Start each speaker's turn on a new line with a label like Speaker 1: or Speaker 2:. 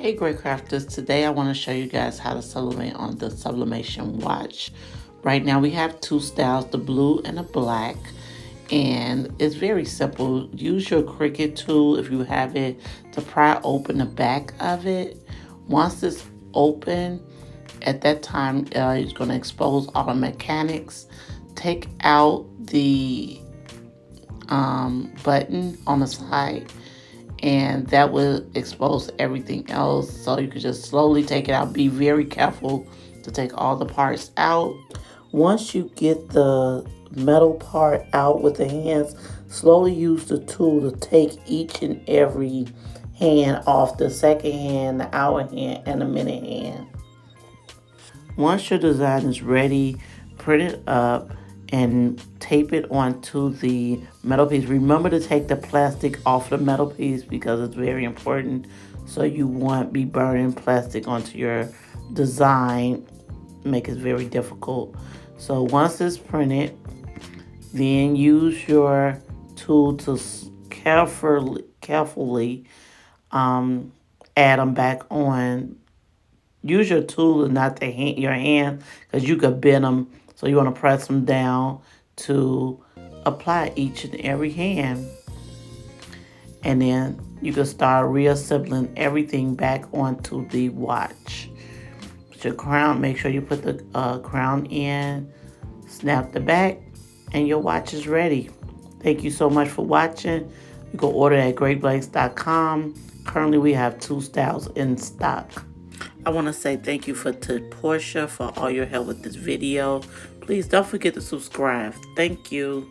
Speaker 1: Hey Great Crafters, today I want to show you guys how to sublimate on the Sublimation watch. Right now we have two styles, the blue and the black, and it's very simple. Use your Cricut tool if you have it to pry open the back of it. Once it's open, at that time it's going to expose all the mechanics. Take out the button on the side, and that will expose everything else, so you can just slowly take it out. Be very careful to take all the parts out. Once you get the metal part out with the hands, slowly use the tool to take each and every hand off: the second hand, the hour hand, and the minute hand. Once your design is ready, print it up and tape it onto the metal piece. Remember to take the plastic off the metal piece because it's very important, so you won't be burning plastic onto your design, make it very difficult. So once it's printed, then use your tool to carefully add them back on. Use your tool and not your hand, because you could bend them. So you want to press them down to apply each and every hand. And then you can start reassembling everything back onto the watch. With your crown, make sure you put the crown in, snap the back, and your watch is ready. Thank you so much for watching. You can order at greatblanks.com. Currently we have two styles in stock. I want to say thank you to Portia for all your help with this video. Please don't forget to subscribe. Thank you.